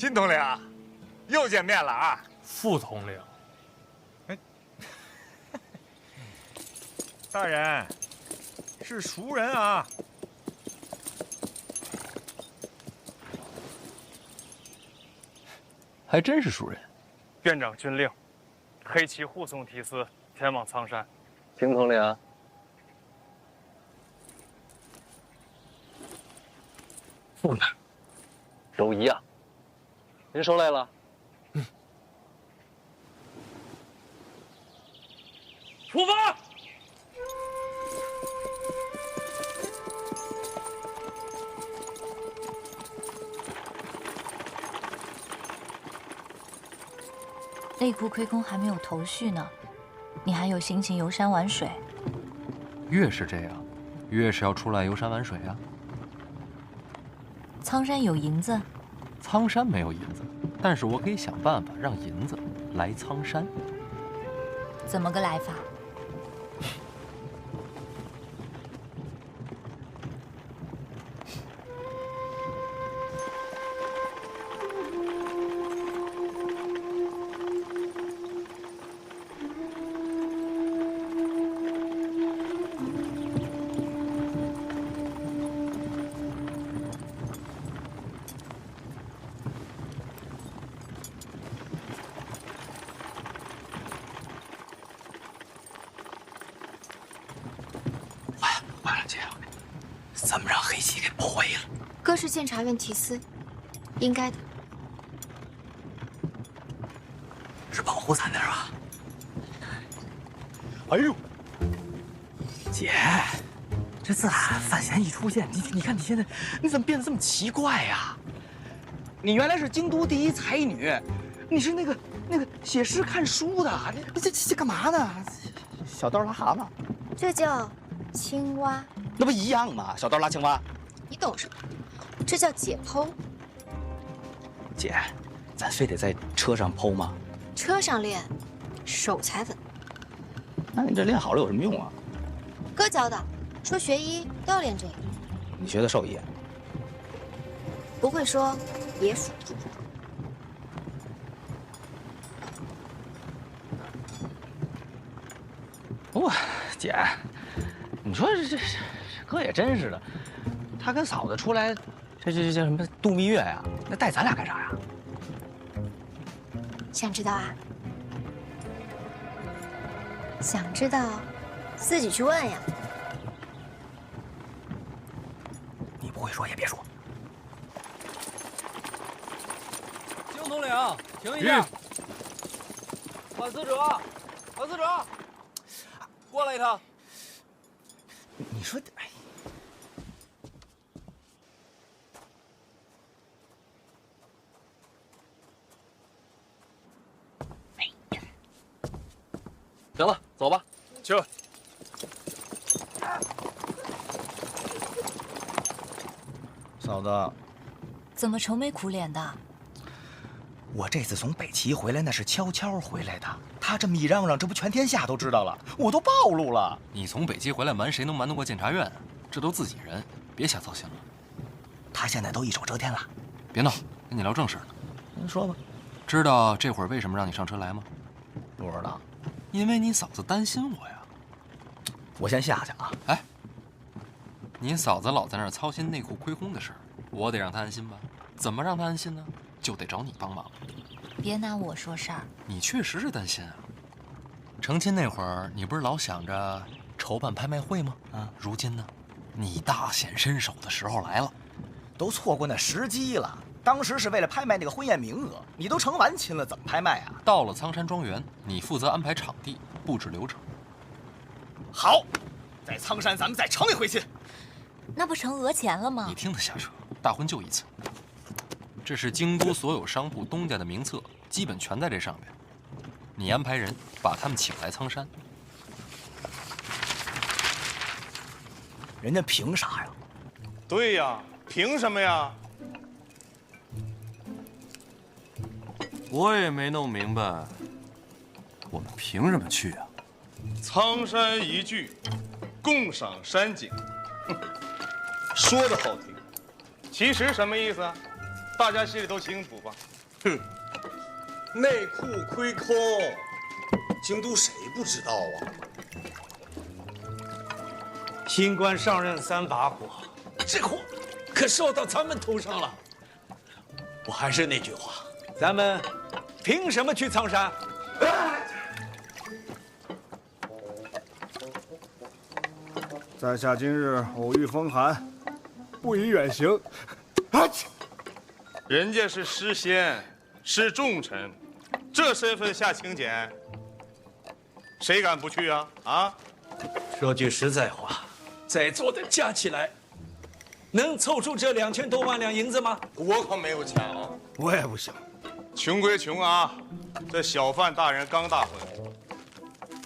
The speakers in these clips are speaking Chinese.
金统领，又见面了啊！副统领，大人，是熟人啊。还真是熟人。院长军令，黑旗护送提司前往苍山。金统领，副的，都一样。您受累了。出发！内库亏空还没有头绪呢，你还有心情游山玩水？越是这样，越是要出来游山玩水啊。苍山有银子？苍山没有银子，但是我可以想办法让银子来苍山。怎么个来法？怎么让黑旗给破坏了？哥是监察院提司，应该的。是保护咱的是吧？哎呦，姐，这自打范闲一出现，你看你现在你怎么变得这么奇怪呀？你原来是京都第一才女，你是那个写诗看书的，你这干嘛呢？小刀拉蛤蟆，这叫青蛙。那不一样吗？小刀拉青蛙，你懂什么？这叫解剖。姐，咱非得在车上剖吗？车上练，手才稳。那你这练好了有什么用啊？哥教的，说学医都要练这个。你学的兽医？不会说也数不住。哇，姐，你说这哥也真是的，他跟嫂子出来，这叫什么度蜜月呀？那带咱俩干啥呀？想知道啊？想知道，自己去问呀。你不会说也别说。金统领，停一下！管司者，管司者，过来一趟。你说，哎，行了，走吧。去。嫂子，怎么愁眉苦脸的？我这次从北齐回来，那是悄悄回来的。他这么一嚷嚷，这不全天下都知道了，我都暴露了。你从北齐回来瞒谁能瞒得过监察院？这都自己人，别瞎操心了。他现在都一手遮天了。别闹，跟你聊正事呢。您说吧。知道这会儿为什么让你上车来吗？不知道。因为你嫂子担心我呀。我先下去啊。哎，你嫂子老在那儿操心内库亏空的事儿，我得让她安心吧？怎么让她安心呢？就得找你帮忙。别拿我说事儿。你确实是担心啊。成亲那会儿，你不是老想着筹办拍卖会吗？啊，如今呢，你大显身手的时候来了。都错过那时机了。当时是为了拍卖那个婚宴名额，你都成完亲了，怎么拍卖啊？到了苍山庄园，你负责安排场地、布置流程。好，在苍山咱们再成一回亲。那不成讹钱了吗？你听他瞎扯，大婚就一次。这是京都所有商铺东家的名册，基本全在这上面。你安排人把他们请来苍山。人家凭啥呀？对呀，凭什么呀？我也没弄明白，我们凭什么去啊？苍山一聚，共赏山景。哼，说的好听，其实什么意思啊？大家心里都清楚吧？哼，内库亏空，京都谁不知道啊？新官上任3把火，这火可烧到咱们头上了。我还是那句话，咱们凭什么去苍山？在下今日偶遇风寒，不宜远行。人家是诗仙，是重臣，这身份下请柬，谁敢不去啊？啊！说句实在话，在座的加起来，能凑出这2000多万两银子吗？我可没有抢，我也不行。穷归穷啊，这小范大人刚大婚，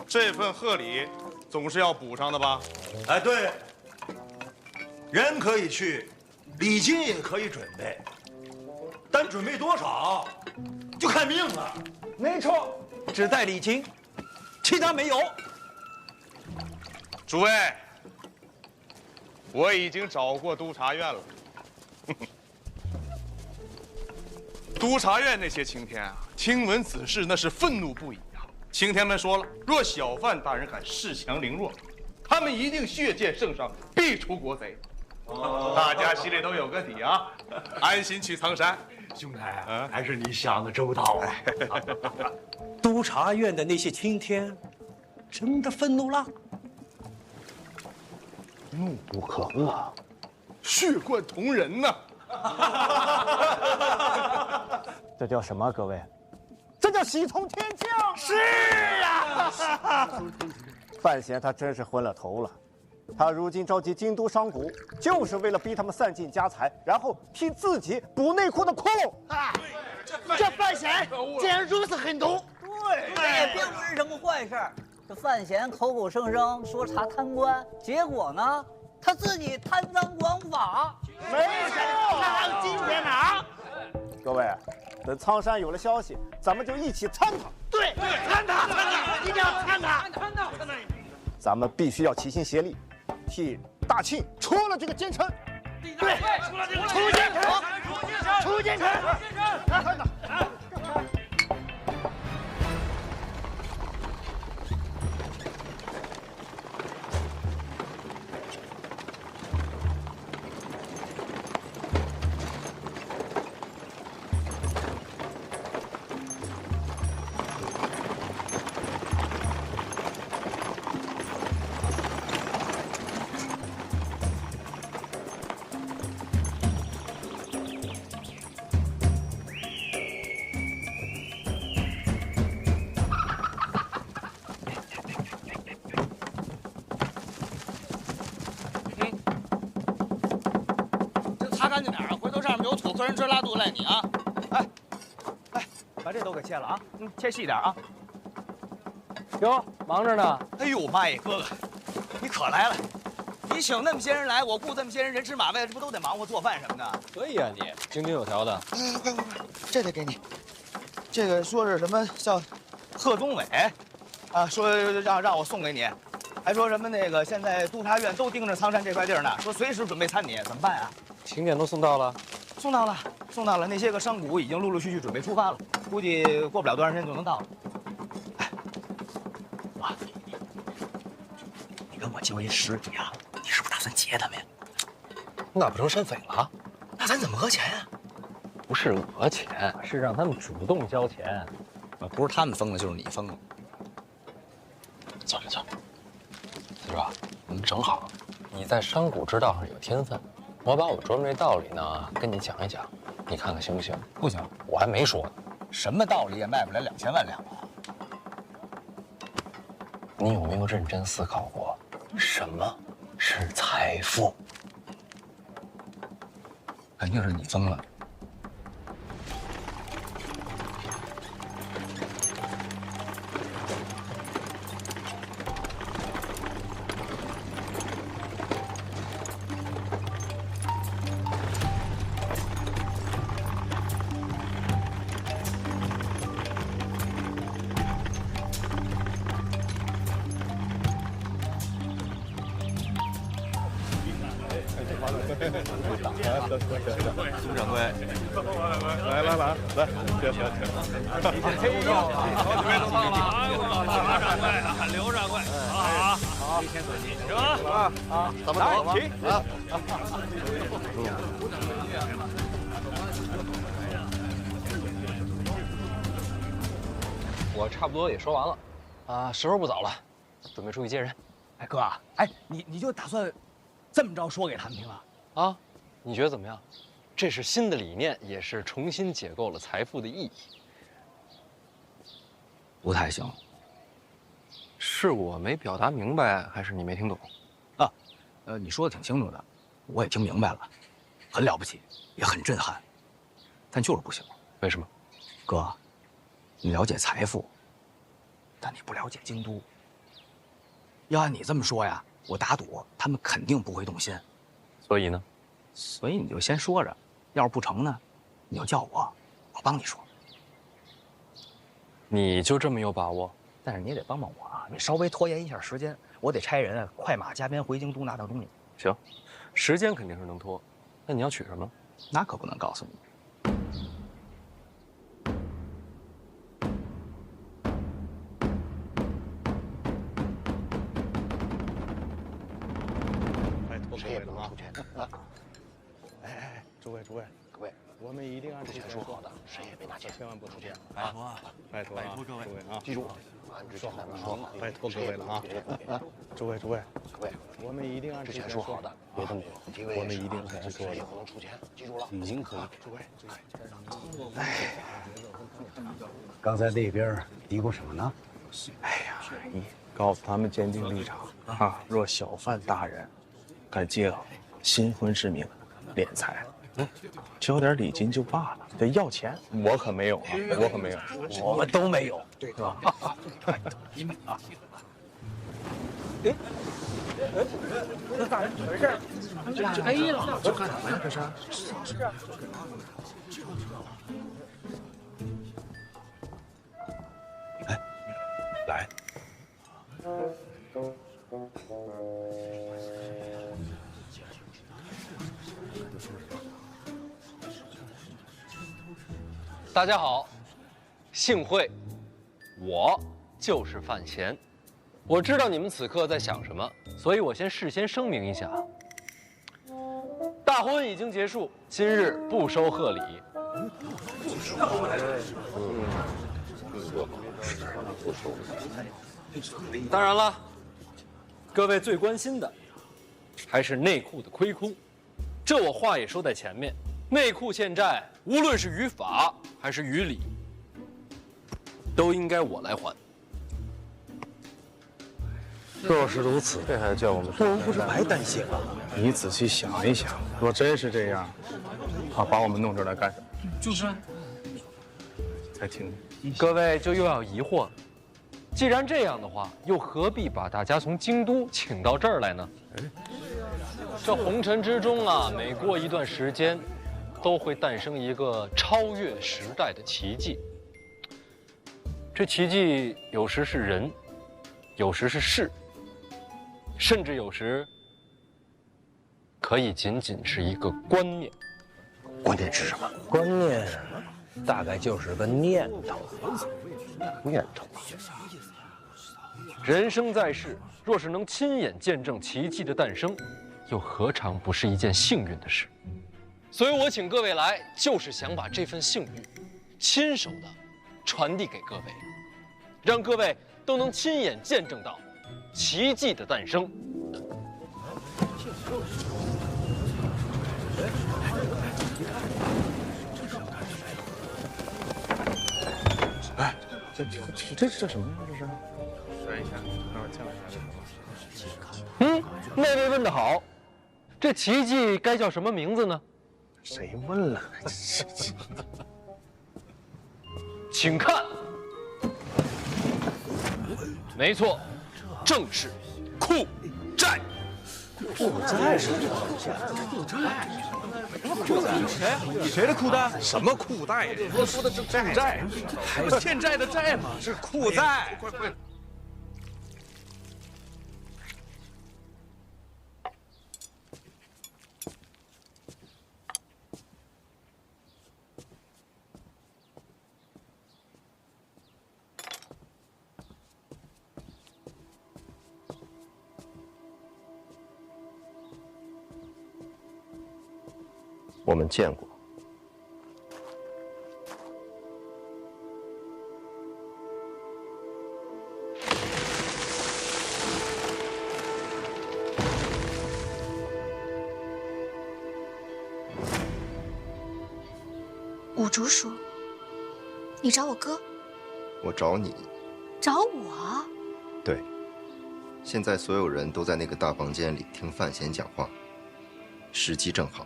这份贺礼总是要补上的吧？哎，对，人可以去，礼金也可以准备，但准备多少就看命了。没错，只带礼金，其他没有。诸位，我已经找过督察院了。督察院那些青天啊，听闻此事那是愤怒不已啊！青天们说了，若小范大人敢恃强凌弱，他们一定血溅圣上，必除国贼。大家心里都有个底啊，安心去苍山。兄台，还是你想的周到啊！督察院的那些青天，真的愤怒了？怒不可遏，血贯瞳仁呐！这叫什么？各位，这叫喜从天降。是啊，范闲他真是昏了头了。他如今召集京都商贾，就是为了逼他们散尽家财，然后替自己补内库的窟窿。这范闲竟然如此狠毒！对，这也并不是什么坏事。这范闲口口声声说查贪官，结果呢，他自己贪赃枉法。没错，他还有金钱囊。各位，等苍山有了消息，咱们就一起参他。对，参他，一定要参他。咱们必须要齐心协力，替大庆除了这个奸臣。对，出奸臣，出奸臣，参他。擦干净点啊，回头上面有土，客人追拉肚赖你啊！哎，把这都给切了啊，切细点啊。哟，忙着呢。哎呦妈呀，哥哥，你可来了！你请那么些人来，我雇这么些人，人吃马喂，这不都得忙活做饭什么的？可以啊，你井井有条的。快，这得给你。这个说是什么叫贺宗伟啊？说让我送给你，还说什么那个现在督察院都盯着苍山这块地儿呢，说随时准备参你，怎么办啊？请柬都送到了，送到了。那些个商贾已经陆陆续续准备出发了，估计过不了多长时间就能到了。哎，哇，你跟我交一10笔啊，你是不是打算劫他们呀？那不成山匪了？那咱怎么讹钱啊？不是讹钱，是让他们主动交钱。不是他们疯了，就是你疯了。走。子卓，我们正好，你在商贾之道上有天分。我把我琢磨这道理呢，跟你讲一讲，你看看行不行？不行，我还没说呢。什么道理也卖不来2000万两啊！你有没有认真思考过，什么是财富？肯定是你疯了。苏掌柜，来，别。哎呦，好几位都到了，哎呦，马掌柜，刘掌柜，好，一天可惜，行啊，咱们走吧，起啊。我差不多也说完了，啊，时候不早了，准备出去接人。哎哥，哎你就打算这么着说给他们听啊？啊，你觉得怎么样？这是新的理念，也是重新解构了财富的意义。不太行。是我没表达明白，还是你没听懂？啊，你说的挺清楚的，我也听明白了，很了不起，也很震撼，但就是不行。为什么？哥，你了解财富，但你不了解京都。要按你这么说呀，我打赌他们肯定不会动心。所以呢？所以你就先说着，要是不成呢，你就叫我帮你说。你就这么有把握？但是你也得帮帮我啊！你稍微拖延一下时间，我得差人快马加鞭回京都拿到东西。行，时间肯定是能拖，那你要取什么？那可不能告诉你。谁也不能出钱啊！哎，诸位，各位，我们一定按之前说好的，谁也别拿钱，千万不出钱。拜托各位啊！记住，按之前咱们说好，拜托各位了啊！诸位，各位，我们一定按之前说好的，别的没有，我们一定按说的，谁也不能出钱，记住了，已经可以。诸位，哎，刚才那边嘀咕什么呢？哎呀，你告诉他们坚定立场啊！若小贩大人敢揭露新婚之名敛财，交点礼金就罢了，这要钱我可没有啊，我可没有，我们都没有，对吧？那大人怎么回事？哎呀，这干什么呀？这是？哎，来。大家好，幸会，我就是范闲。我知道你们此刻在想什么，所以我事先声明一下，大婚已经结束，今日不收贺礼。当然了，各位最关心的还是内库的亏空。这我话也说在前面，内库欠债，无论是于法还是于理，都应该我来还。若是如此，这还叫我们不是白担心了？你仔细想一想，若真是这样，把我们弄这来干什么？就是。再听，各位就又要疑惑了。既然这样的话，又何必把大家从京都请到这儿来呢？这红尘之中啊，每过一段时间，都会诞生一个超越时代的奇迹。这奇迹有时是人，有时是事，甚至有时可以仅仅是一个观念。观念是什么？观念大概就是个念头。念头。人生在世，若是能亲眼见证奇迹的诞生，又何尝不是一件幸运的事？所以我请各位来，就是想把这份幸运亲手的传递给各位，让各位都能亲眼见证到奇迹的诞生。哎，这什么呀？这是？等一下，让我降一下。那位问得好，这奇迹该叫什么名字呢？谁问了？请看，没错，正是库债。库债是什么东西？库债？库债？谁的裤带？什么裤带呀？我说的是债，欠债的债嘛，是裤债。快！我们见过。五竹叔，你找我哥？我找你。找我？对。现在所有人都在那个大房间里听范闲讲话，时机正好。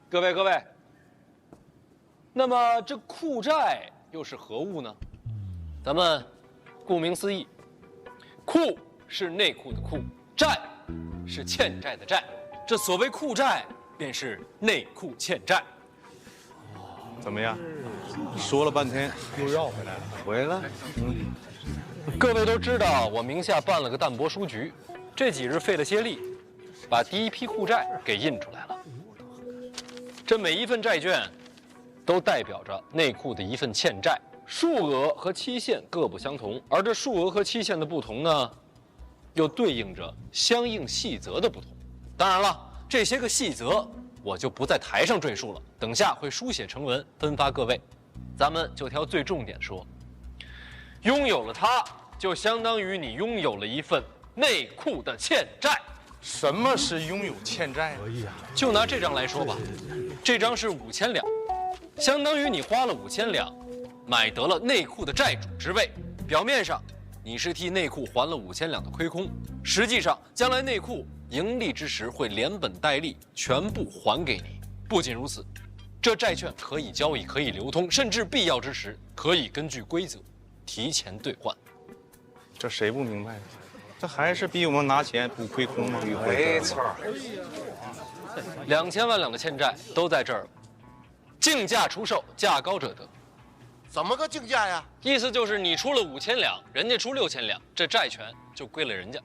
各位，那么这库债又是何物呢？咱们顾名思义，库是内库的库，债是欠债的债。这所谓库债，便是内库欠债。怎么样？说了半天又绕回来了。回来。各位都知道，我名下办了个淡泊书局，这几日费了些力，把第一批库债给印出来了。这每一份债券，都代表着内库的一份欠债，数额和期限各不相同，而这数额和期限的不同呢，又对应着相应细则的不同。当然了，这些个细则我就不在台上赘述了，等下会书写成文分发各位。咱们就挑最重点说，拥有了它，就相当于你拥有了一份内库的欠债。什么是拥有欠债呢？就拿这张来说吧，这张是5000两，相当于你花了5000两，买得了内库的债主之位。表面上你是替内库还了5000两的亏空，实际上将来内库盈利之时会连本带利全部还给你。不仅如此，这债券可以交易，可以流通，甚至必要之时可以根据规则提前兑换。这谁不明白呢？这还是逼我们拿钱补亏空吗？没错，2000万两的欠债都在这儿了，竞价出售，价高者得。怎么个竞价呀？意思就是你出了5000两，人家出6000两，这债权就归了人家。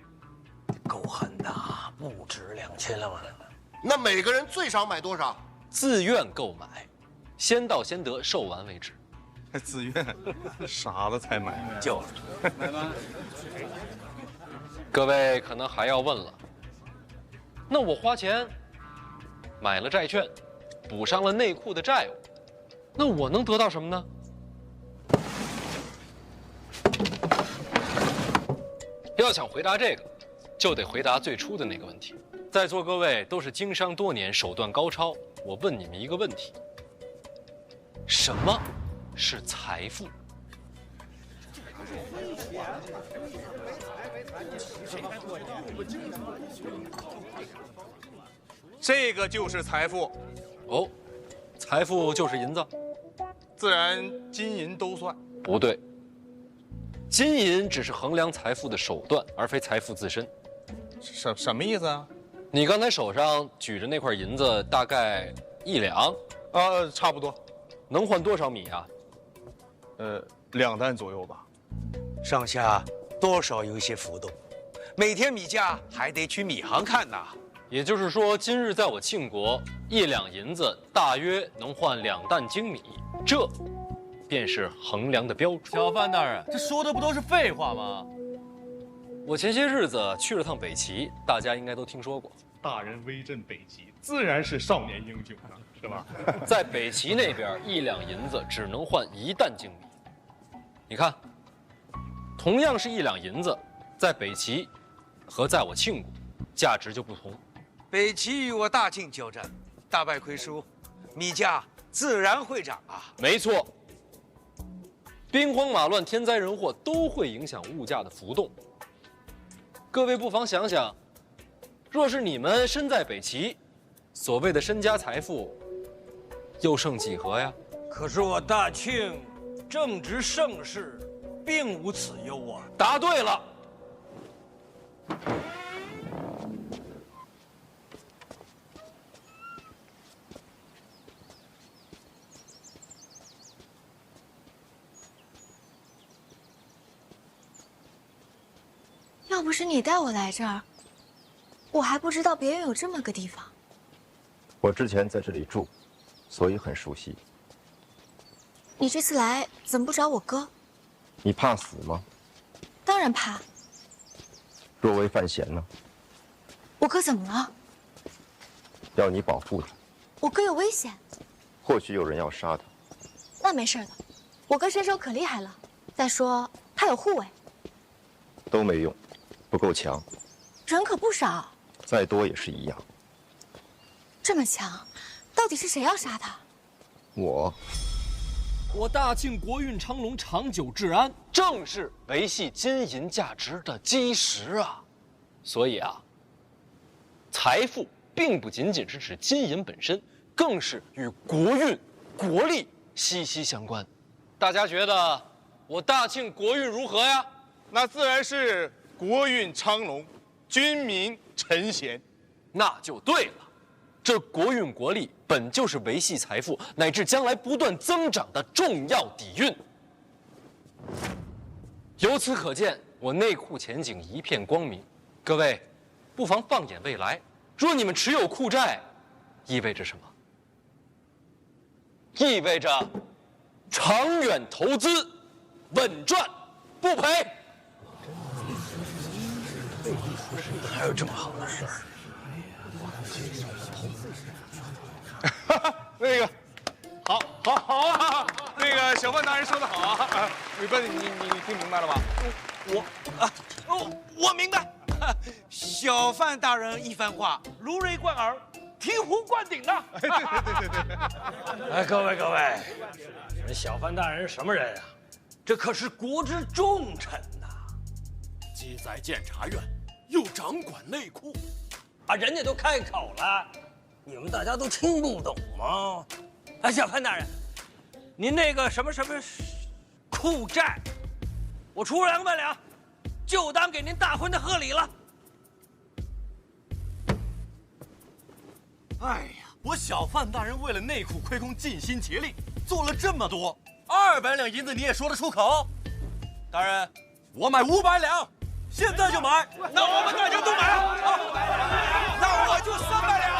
够狠的，不止2000万了。那每个人最少买多少？自愿购买，先到先得，售完为止。还自愿，傻子才买。就是。各位可能还要问了，那我花钱买了债券，补上了内库的债务，那我能得到什么呢？要想回答这个，就得回答最初的那个问题。在座各位都是经商多年，手段高超，我问你们一个问题：什么是财富？这个就是财富。哦，财富就是银子？自然金银都算。不对，金银只是衡量财富的手段，而非财富自身。什么意思啊？你刚才手上举着那块银子，大概1两？差不多。能换多少米啊？2担左右吧。上下多少有一些浮动，每天米价还得去米行看呐。也就是说，今日在我庆国，1两银子大约能换2担精米，这便是衡量的标准。小范大人，这说的不都是废话吗？我前些日子去了趟北齐，大家应该都听说过。大人威震北齐，自然是少年英雄啊，是吧？在北齐那边，1两银子只能换1担精米。你看，同样是1两银子，在北齐和在我庆国，价值就不同。北齐与我大庆交战，大败亏输，米价自然会涨啊。没错，兵荒马乱、天灾人祸都会影响物价的浮动。各位不妨想想，若是你们身在北齐，所谓的身家财富又剩几何呀？可是我大庆正值盛世，并无此忧啊。答对了。要不是你带我来这儿，我还不知道别院有这么个地方。我之前在这里住，所以很熟悉。你这次来怎么不找我哥？你怕死吗？当然怕。若为范闲呢？我哥怎么了？要你保护他。我哥有危险，或许有人要杀他。那没事的，我哥身手可厉害了。再说他有护卫，都没用，不够强。人可不少，再多也是一样。这么强，到底是谁要杀他？我大庆国运昌隆、长久治安，正是维系金银价值的基石啊。所以啊，财富并不仅仅是指金银本身，更是与国运、国力息息相关。大家觉得我大庆国运如何呀？那自然是国运昌隆，军民臣贤。那就对了。这国运国力本就是维系财富乃至将来不断增长的重要底蕴。由此可见，我内库前景一片光明。各位，不妨放眼未来，若你们持有库债，意味着什么？意味着长远投资，稳赚不赔。还有这么好的事儿？那个，好啊！那个小范大人说的好啊！伟哥，你听明白了吧？我明白。小范大人一番话，如雷贯耳，醍醐灌顶啊！对。哎，各位，这小范大人什么人啊？这可是国之重臣呐，既在监察院，又掌管内库，人家都开口了，你们大家都听不懂吗？小范大人，您那个什么库债，我出200两，就当给您大婚的贺礼了。哎呀，我小范大人为了内库亏空尽心竭力，做了这么多，200两银子你也说得出口？大人，我买500两，现在就买。那我们大家都买啊！那我就300两。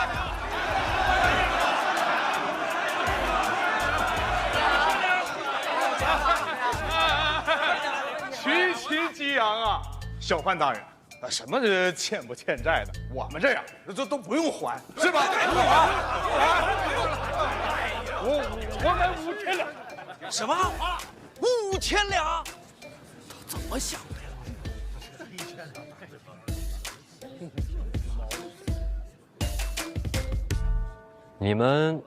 群情激昂啊！小范大人，什么欠不欠债的，我们这样都不用还，是吧？我买5000两。什么？5000两？怎么想的呀？你们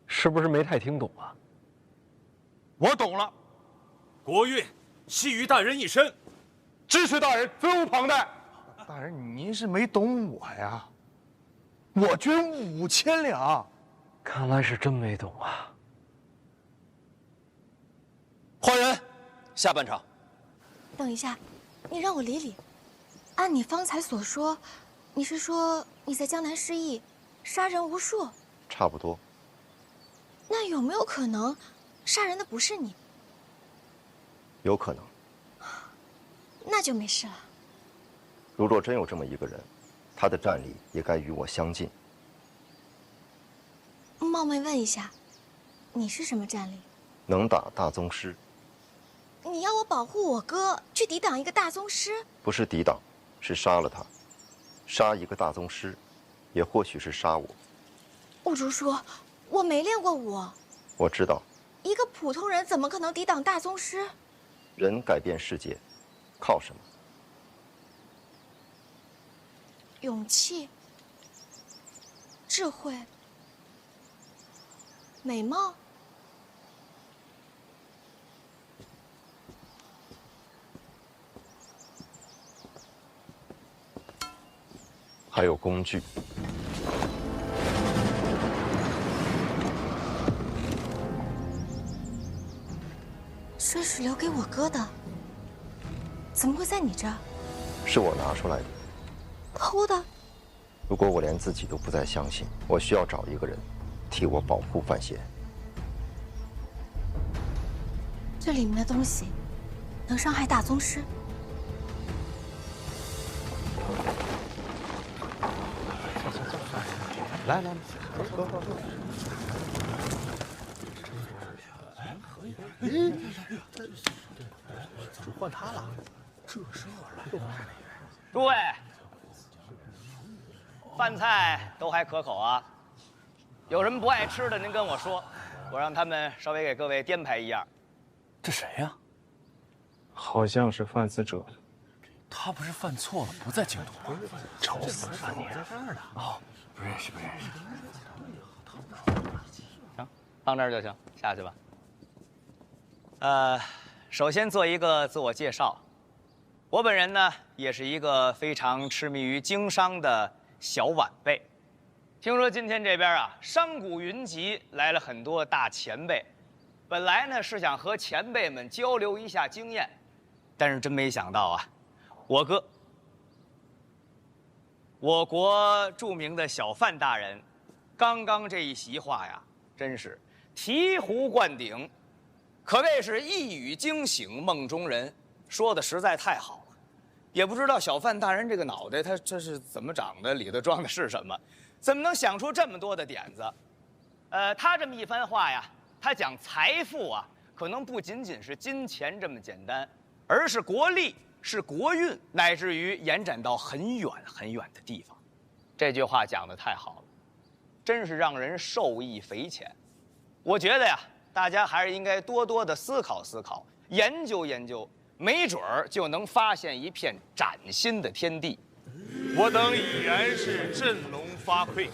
是不是没太听懂啊？我懂了，国运系于大人一身，支持大人，责无旁贷。大人，您是没懂我呀，我捐5000两。看来是真没懂啊。换人，下半场。等一下，你让我理理。按你方才所说，你是说你在江南失忆，杀人无数？差不多。那有没有可能，杀人的不是你？有可能。那就没事了。如若真有这么一个人，他的战力也该与我相近。冒昧问一下，你是什么战力？能打大宗师。你要我保护我哥，去抵挡一个大宗师？不是抵挡，是杀了他。杀一个大宗师，也或许是杀我。兀竹说，我没练过武。我知道。一个普通人怎么可能抵挡大宗师？人改变世界，靠什么？勇气、智慧、美貌。还有工具。这是留给我哥的，怎么会在你这儿？是我拿出来的。偷的？如果我连自己都不再相信，我需要找一个人替我保护范闲。这里面的东西能伤害大宗师？来，走。换他了，这是我来。诸位，饭菜都还可口啊。有什么不爱吃的，您跟我说，我让他们稍微给各位编排一样。这谁呀？好像是犯死者。他不是犯错了，不在京都吗？找死吧你！在这儿呢。哦，不认识，不认识。行，放这儿就行，下去吧。首先做一个自我介绍。我本人呢，也是一个非常痴迷于经商的小晚辈。听说今天这边啊，商贾云集，来了很多大前辈。本来呢是想和前辈们交流一下经验，但是真没想到啊，我国著名的小范大人，刚刚这一席话呀，真是醍醐灌顶，可谓是一语惊醒梦中人，说的实在太好了。也不知道小范大人这个脑袋，他这是怎么长的，里头装的是什么，怎么能想出这么多的点子？他这么一番话呀，他讲财富啊，可能不仅仅是金钱这么简单，而是国力，是国运，乃至于延展到很远很远的地方。这句话讲得太好了，真是让人受益匪浅。我觉得呀，大家还是应该多多的思考思考，研究研究，没准儿就能发现一片崭新的天地。我等已然是振聋发聩，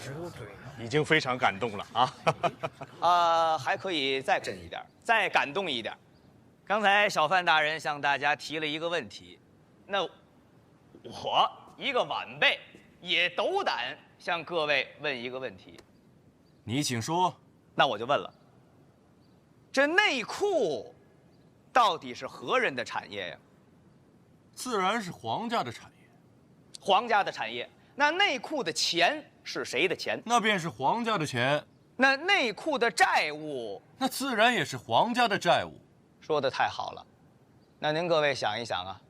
已经非常感动了啊！还可以再震一点，再感动一点。刚才小范大人向大家提了一个问题，那我一个晚辈也斗胆向各位问一个问题。你请说。那我就问了，这内裤到底是何人的产业呀？自然是皇家的产业。皇家的产业，那内裤的钱是谁的钱？那便是皇家的钱。那内裤的债务，那自然也是皇家的债务。说得太好了。那您各位想一想啊，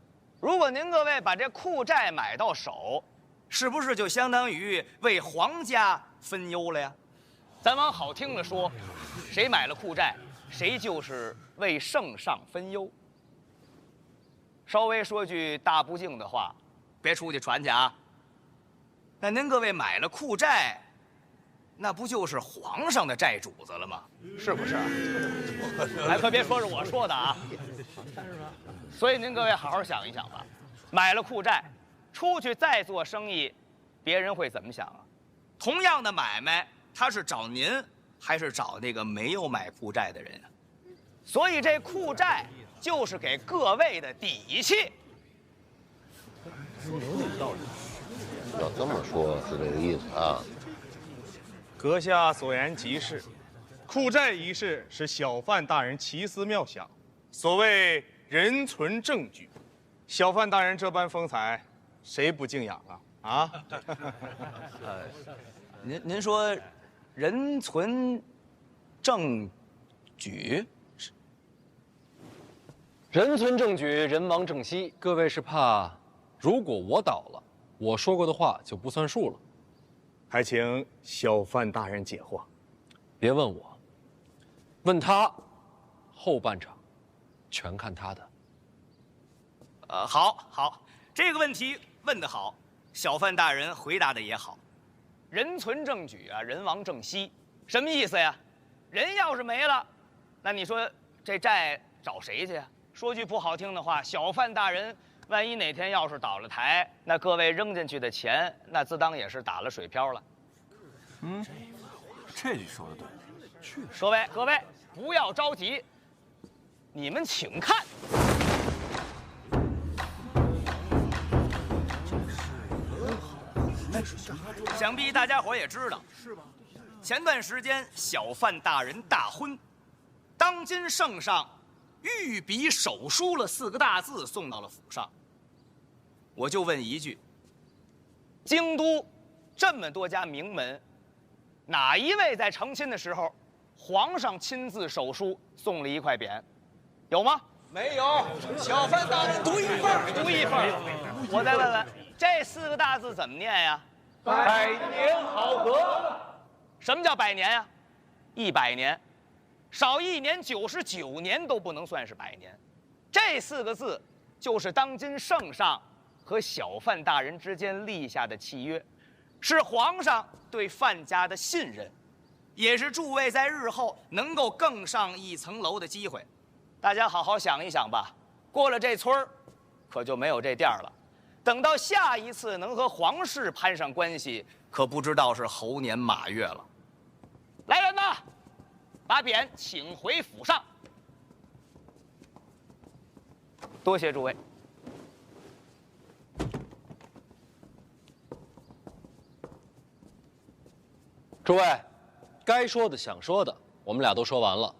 如果您各位把这裤债买到手，是不是就相当于为皇家分忧了呀？咱往好听了说，谁买了裤债，谁就是为圣上分忧。稍微说句大不敬的话，别出去传去啊。那您各位买了裤债，那不就是皇上的债主子了吗？是不是？哎，可别说是我说的啊。所以您各位好好想一想吧，买了裤债，出去再做生意，别人会怎么想啊？同样的买卖，他是找您，还是找那个没有买裤债的人啊？所以这裤债就是给各位的底气。要这么说，是这个意思啊。阁下所言极是，裤债一事是小范大人奇思妙想，所谓人存证据，小范大人这般风采，谁不敬仰啊？啊？您说，人存证据？人存证据，人亡政息。各位是怕，如果我倒了，我说过的话就不算数了。还请小范大人解惑。别问我，问他，后半场全看他的。好，这个问题问得好，小范大人回答的也好。人存证据啊，人亡政息，什么意思呀？人要是没了，那你说这债找谁去呀？说句不好听的话，小范大人万一哪天要是倒了台，那各位扔进去的钱，那自当也是打了水漂了。这句说的对。各位不要着急，你们请看。想必大家伙也知道，是吧？前段时间小范大人大婚，当今圣上御笔手书了4个大字送到了府上。我就问一句：京都这么多家名门，哪一位在成亲的时候，皇上亲自手书送了1块匾？有吗？没有。小范大人独一份独一份。我再问问，这4个大字怎么念呀？百年好合。什么叫百年呀？100年，少1年99年都不能算是100年。这4个字就是当今圣上和小范大人之间立下的契约。是皇上对范家的信任，也是诸位在日后能够更上一层楼的机会。大家好好想一想吧，过了这村儿，可就没有这店了。等到下一次能和皇室攀上关系，可不知道是猴年马月了。来人呐，把匾请回府上。多谢诸位。诸位，该说的、想说的，我们俩都说完了。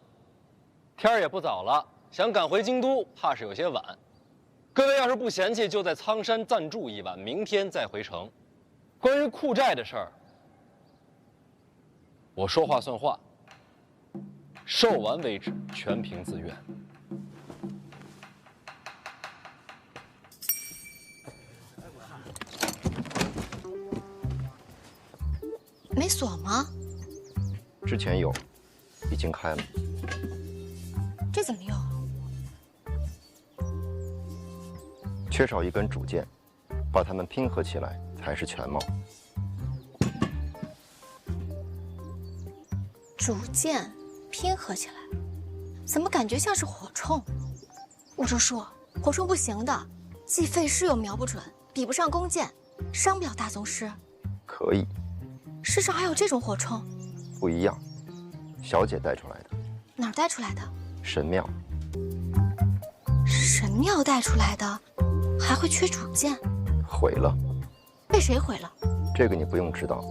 天儿也不早了，想赶回京都，怕是有些晚。各位要是不嫌弃，就在苍山暂住一晚，明天再回城。关于库债的事儿，我说话算话，售完为止，全凭自愿。没锁吗？之前有，已经开了。这怎么用？缺少一根主件，把它们拼合起来才是全貌。主件拼合起来，怎么感觉像是火铳？吴叔叔，火铳不行的，既费事又瞄不准，比不上弓箭，伤不了大宗师。可以。世上还有这种火铳？不一样，小姐带出来的。哪儿带出来的？神庙。神庙带出来的，还会缺主件？毁了。被谁毁了？这个你不用知道，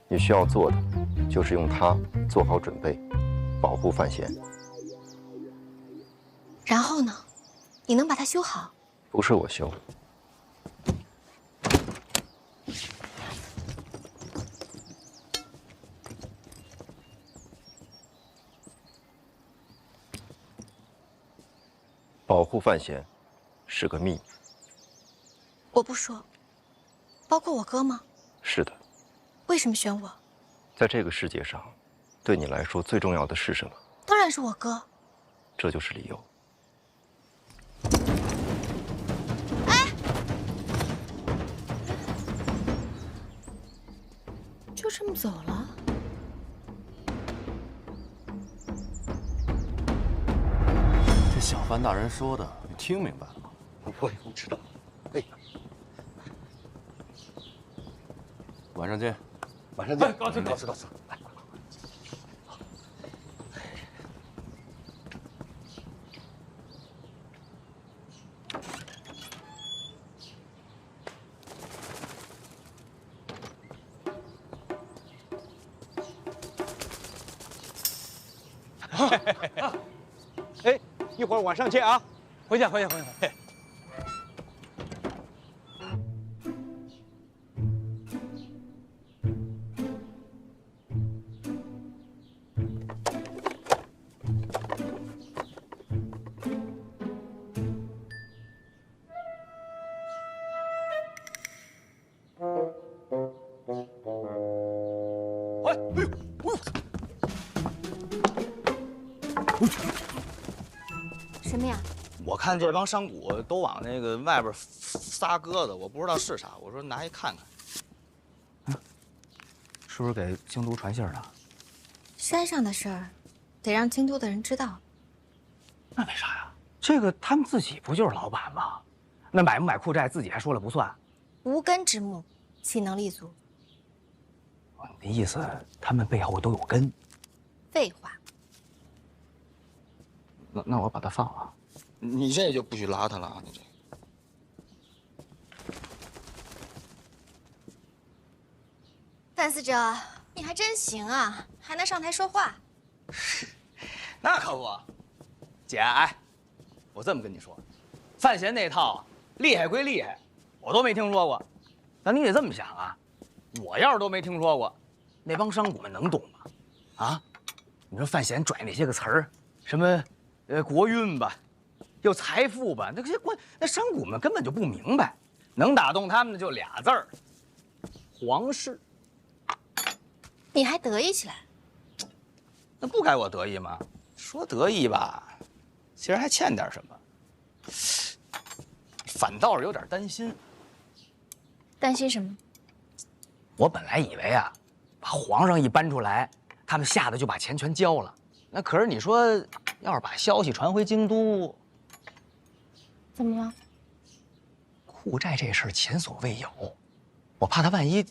你需要做的就是用它做好准备，保护范闲。然后呢？你能把它修好？不是我修。保护范闲是个秘密。我不说。包括我哥吗？是的。为什么选我？在这个世界上，对你来说最重要的是什么？当然是我哥。这就是理由。哎，就这么走了？这小范大人说的，你听明白了吗？我也不知道。哎，晚上见。晚上见。告辞，告辞，告辞。哎，一会儿晚上见啊！回见，回见，回见。什么呀？我看这帮商贾都往那个外边撒鸽子，我不知道是啥，我说拿一看看。是不是给京都传信了？山上的事儿，得让京都的人知道。那为啥呀？这个他们自己不就是老板吗？那买不买库债自己还说了不算。无根之木，岂能立足？你的意思，他们背后都有根？废话。那我把他放了。你这就不许拉他了啊！你这。范司者，你还真行啊，还能上台说话。那可不，姐，哎，我这么跟你说，范闲那套厉害归厉害，我都没听说过。但你得这么想啊，我要是都没听说过，那帮商贾们能懂吗？啊，你说范闲拽那些个词儿，什么国运吧，又财富吧，那些那商贾们根本就不明白，能打动他们的就俩字儿：皇室。你还得意起来？那不该我得意吗？说得意吧，其实还欠点什么，反倒是有点担心。担心什么？我本来以为啊，把皇上一搬出来，他们吓得就把钱全交了。那可是你说，要是把消息传回京都，怎么了？库债这事儿前所未有，我怕他万一，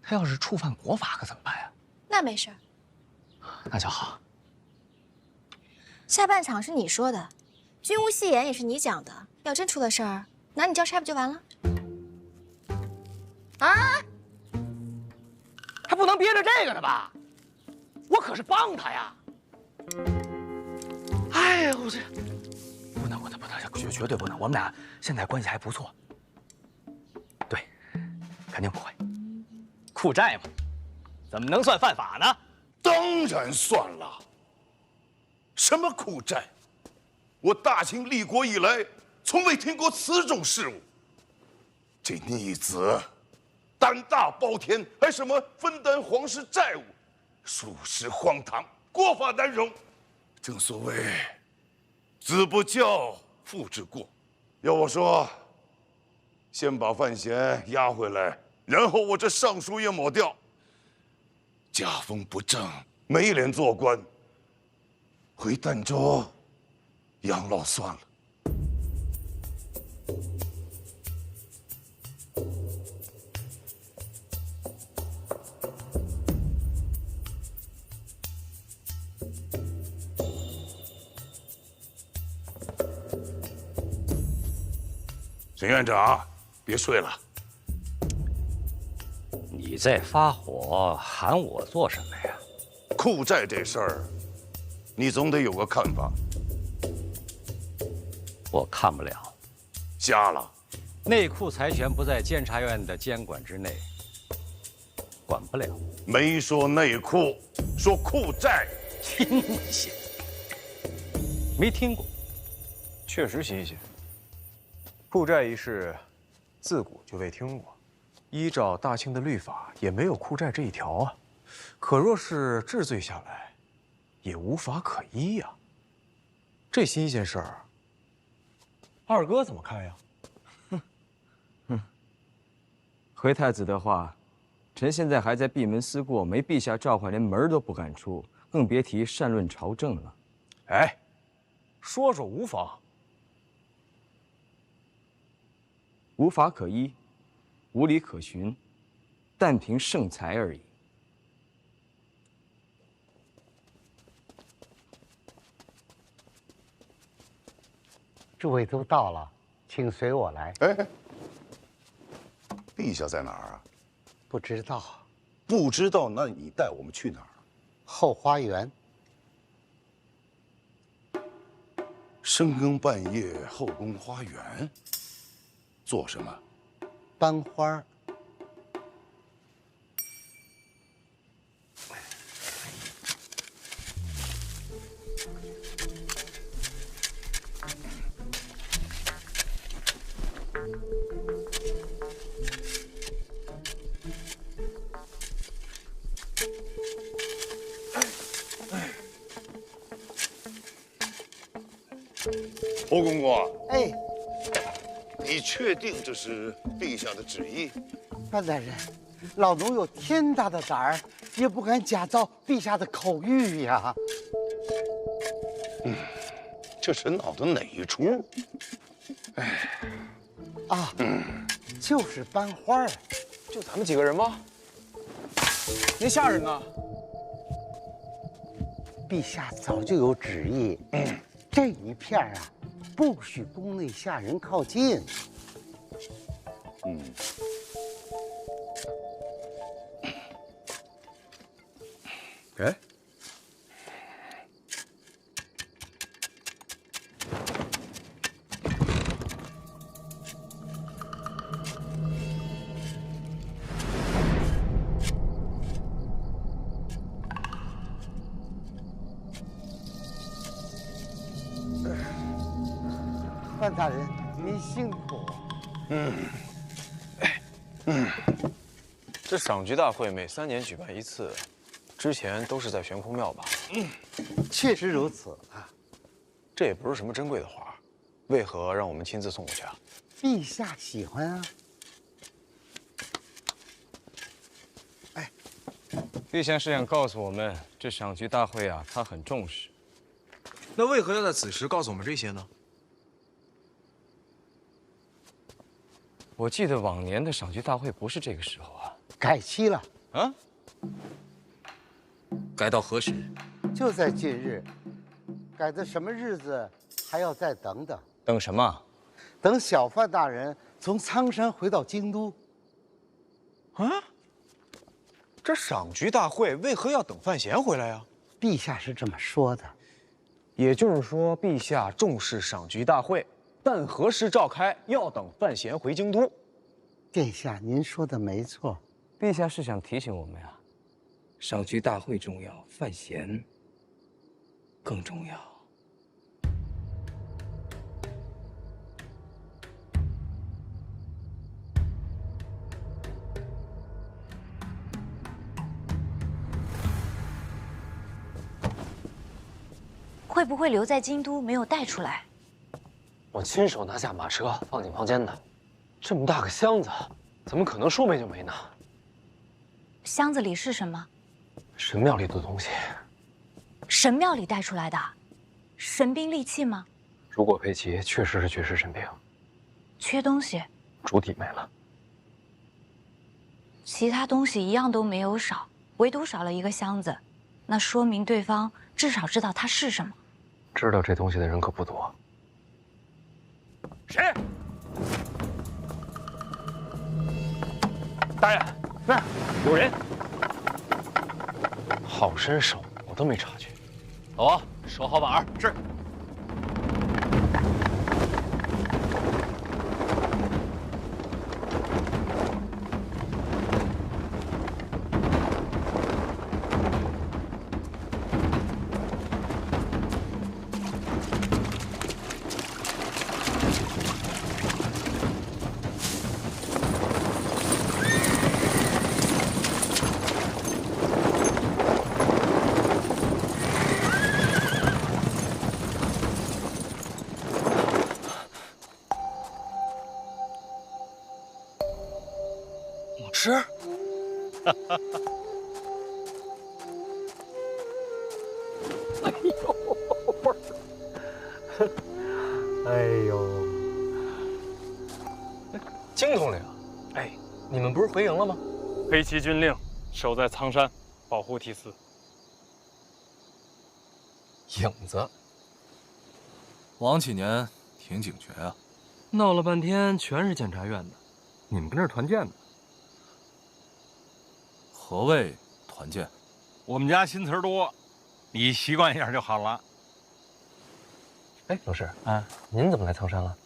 他要是触犯国法可怎么办呀？那没事儿，那就好。下半场是你说的，军务戏言也是你讲的。要真出了事儿，拿你交差不就完了？啊！还不能憋着这个呢吧？我可是帮他呀！哎呀，我这不能，绝对不能。我们俩现在关系还不错。对，肯定不会。库债嘛，怎么能算犯法呢？当然算了。什么库债？我大清立国以来，从未听过此种事物。这逆子，胆大包天，还什么分担皇室债务，属实荒唐，国法难容。正所谓，子不教，父之过。要我说，先把范闲押回来，然后我这尚书也抹掉。家风不正，没脸做官，回儋州养老算了。沈院长，别睡了。你在发火，喊我做什么呀？库债这事儿，你总得有个看法。我看不了。瞎了。内库财权不在监察院的监管之内，管不了。没说内库，说库债。新鲜，没听过。确实新鲜。库债一事，自古就未听过。依照大清的律法，也没有库债这一条啊。可若是治罪下来，也无法可依呀。这新鲜事儿，二哥怎么看呀？回太子的话，臣现在还在闭门思过，没陛下召唤，连门都不敢出，更别提善论朝政了。哎，说说无妨。无法可依，无理可循，但凭圣才而已。诸位都到了，请随我来。哎，陛下在哪儿啊？不知道。不知道，那你带我们去哪儿？后花园。深更半夜后宫花园，做什么？班花。侯公公，哎，你确定这是陛下的旨意？范大人，老奴有天大的胆儿，也不敢假造陛下的口谕呀。这是闹的哪一出？哎，啊，就是班花儿。就咱们几个人吗？那下人呢？陛下早就有旨意，这一片啊，不许宫内下人靠近。哎，范大人，您辛苦。这赏菊大会每3年举办一次，之前都是在悬空庙吧？确实如此啊。这也不是什么珍贵的花，为何让我们亲自送过去啊？陛下喜欢啊。陛下是想告诉我们，这赏菊大会啊，他很重视。那为何要在此时告诉我们这些呢？我记得往年的赏菊大会不是这个时候啊，改期了啊？改到何时？就在近日。改的什么日子，还要再等等。等什么？等小范大人从苍山回到京都。啊？这赏菊大会为何要等范闲回来呀？陛下是这么说的。也就是说，陛下重视赏菊大会，但何时召开，要等范闲回京都。殿下，您说的没错。陛下是想提醒我们呀，赏菊大会重要，范闲更重要。会不会留在京都没有带出来？我亲手拿下马车放进房间的，这么大个箱子，怎么可能说没就没呢？箱子里是什么？神庙里的东西。神庙里带出来的，神兵利器吗？如果佩奇确实是绝世神兵，缺东西，主体没了，其他东西一样都没有少，唯独少了一个箱子，那说明对方至少知道它是什么。知道这东西的人可不多。谁？大人，那儿有人。好身手，我都没察觉。走啊，收好板儿。是。吃。哎呦，哎呦，金统领，哎，你们不是回营了吗？黑旗军令守在苍山，保护祭司。影子，王启年挺警觉啊。闹了半天全是检察院的，你们跟这儿团建呢？何谓团建？我们家新词儿多，你习惯一下就好了。哎，董事啊，您怎么来苍山了？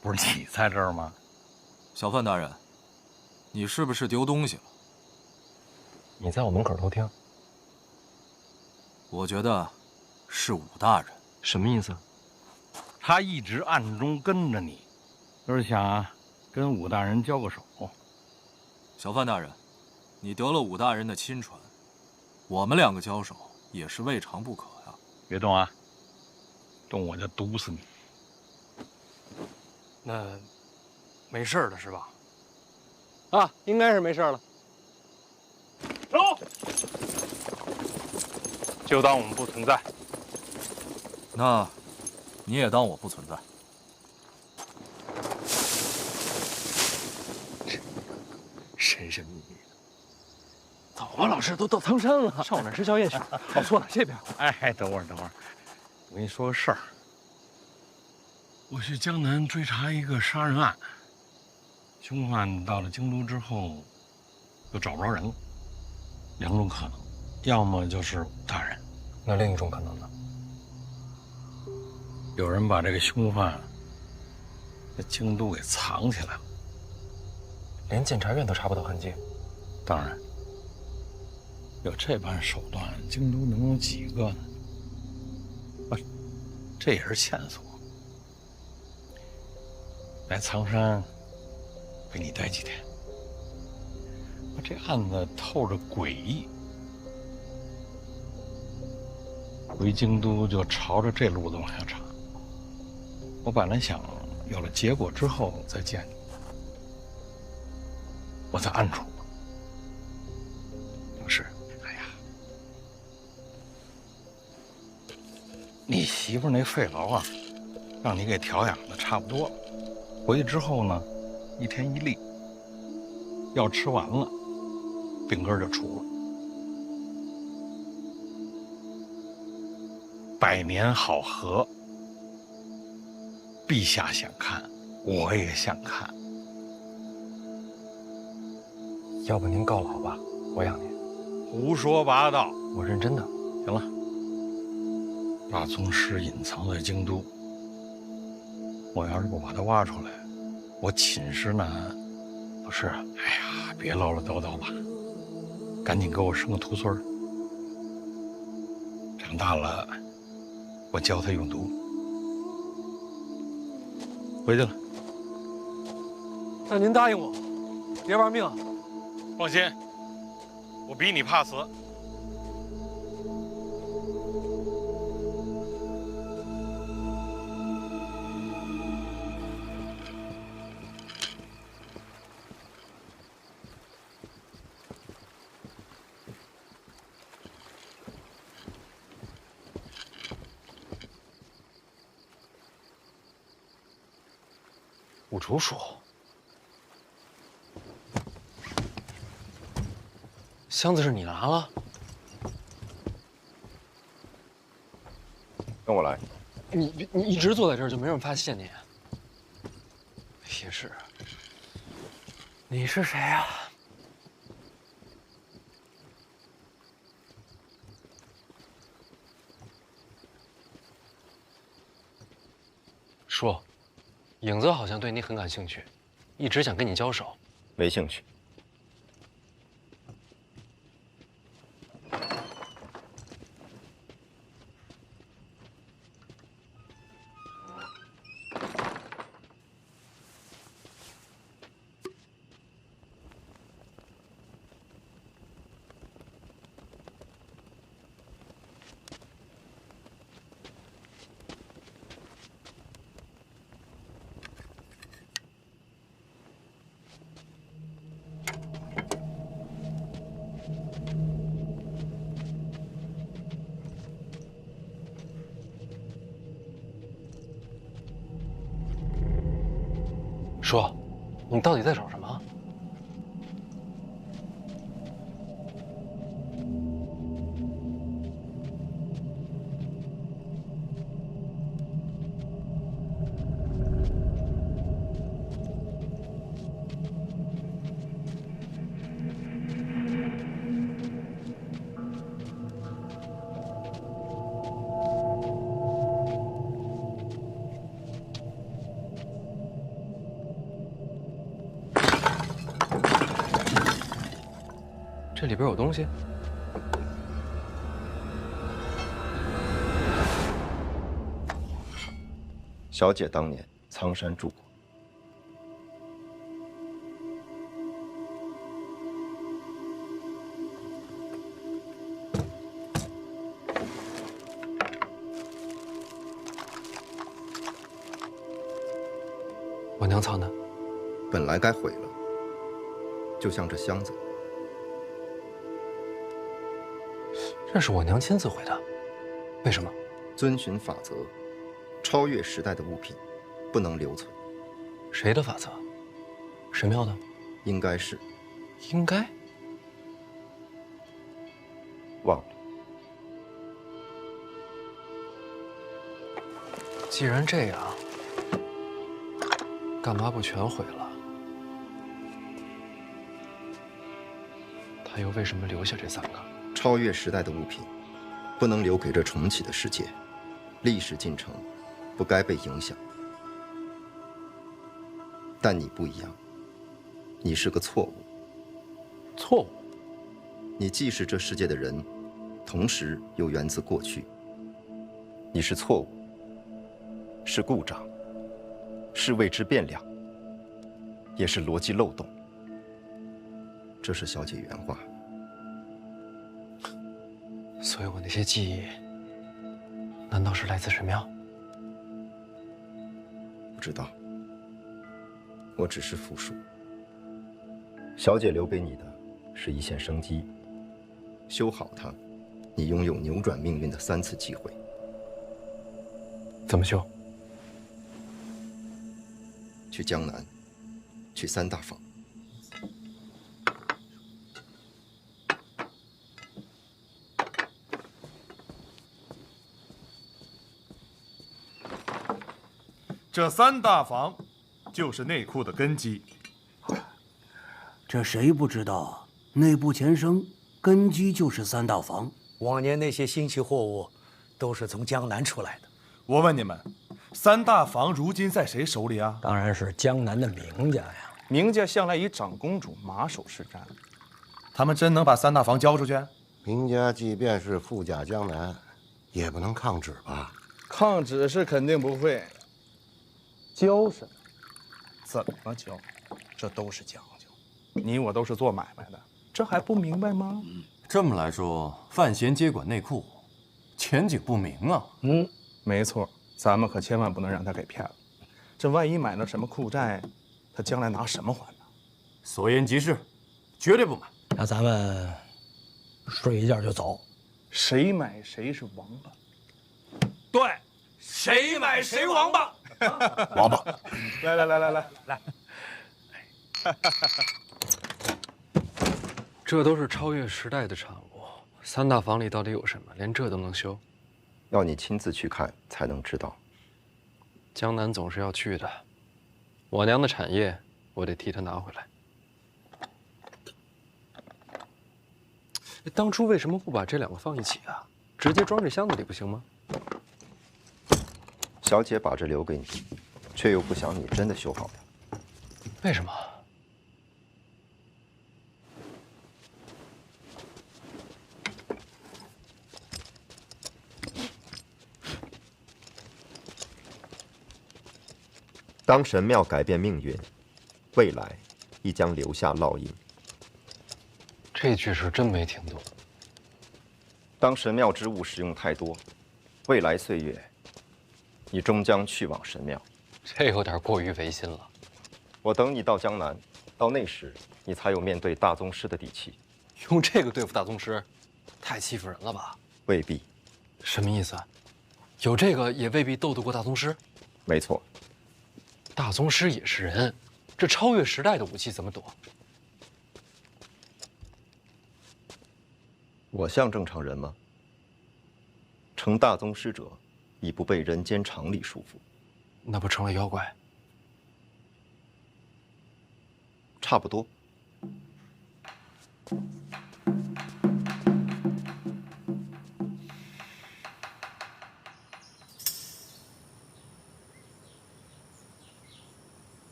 不是你在这儿吗？小范大人，你是不是丢东西了？你在我门口偷听。我觉得是武大人。什么意思？他一直暗中跟着你，就是想跟武大人交个手。小范大人，你得了武大人的亲传，我们两个交手也是未尝不可呀。别动啊，动我就毒死你。那没事了是吧？啊，应该是没事了。走，就当我们不存在。那你也当我不存在。神神秘秘的。走吧，老师，都到苍山了，上我那儿吃宵夜去。哦，错了，这边。哎，等会儿，我跟你说个事儿。我去江南追查一个杀人案，凶犯到了京都之后，又找不着人了。两种可能，要么就是武大人，那另一种可能呢？有人把这个凶犯在京都给藏起来了，连检察院都查不到痕迹。当然，有这般手段，京都能有几个呢？不，这也是线索。来苍山陪你待几天，这案子透着诡异，回京都就朝着这路子往下查。我本来想有了结果之后再见你，我在暗处。不是，你媳妇那肺痨啊，让你给调养的差不多了。回去之后呢，一天一粒，药吃完了，病根就除了。百年好合，陛下想看，我也想看。要不您告老吧，我养您。胡说八道！我认真的。行了，大宗师隐藏在京都，我要是不把他挖出来，我寝食难安。老师，哎呀，别唠唠叨叨吧，赶紧给我生个徒孙儿。长大了，我教他用毒。回去了。那您答应我，别玩命。放心，我比你怕死。五竹鼠，箱子是你拿了？跟我来。你一直坐在这儿就没人发现你？也是。你是谁呀？说。影子好像对你很感兴趣，一直想跟你交手。没兴趣。说，你到底在找什么？这里边有东西。小姐当年苍山住过。我娘藏的，本来该毁了，就像这箱子。这是我娘亲自毁的，为什么？遵循法则，超越时代的物品不能留存。谁的法则？神庙的？应该是。应该？忘了。既然这样，干嘛不全毁了？他又为什么留下这3个？超越时代的物品，不能留给这重启的世界。历史进程不该被影响。但你不一样，你是个错误。错误？你既是这世界的人，同时又源自过去。你是错误，是故障，是未知变量，也是逻辑漏洞。这是小姐原话。所以我那些记忆，难道是来自神庙？不知道，我只是复述。小姐留给你的是一线生机，修好它，你拥有扭转命运的3次机会。怎么修？去江南，去三大坊。这三大坊就是内库的根基。这谁不知道？内部前生根基就是三大坊。往年那些新奇货物，都是从江南出来的。我问你们，三大坊如今在谁手里啊？当然是江南的名家呀。名家向来以长公主马首是瞻，他们真能把三大坊交出去？名家即便是富甲江南，也不能抗旨吧？抗旨是肯定不会。交什么？怎么交？这都是讲究。你我都是做买卖的，这还不明白吗？这么来说，范闲接管内库，前景不明啊。没错，咱们可千万不能让他给骗了。这万一买了什么库债，他将来拿什么还呢？所言极是，绝对不买。那咱们睡一觉就走。谁买谁是王八。对，谁买谁王八。王八，来，这都是超越时代的产物。三大坊里到底有什么？连这都能修？要你亲自去看才能知道。江南总是要去的，我娘的产业，我得替她拿回来。当初为什么不把这两个放一起啊？直接装这箱子里不行吗？小姐把这留给你，却又不想你真的修好它。为什么？当神庙改变命运，未来亦将留下烙印。这句是真没听懂。当神庙之物使用太多，未来岁月，你终将去往神庙。这有点过于违心了。我等你到江南，到那时，你才有面对大宗师的底气。用这个对付大宗师，太欺负人了吧？未必。什么意思？有这个也未必斗得过大宗师？没错。大宗师也是人，这超越时代的武器怎么躲？我像正常人吗？成大宗师者，已不被人间常理束缚。那不成了妖怪？差不多。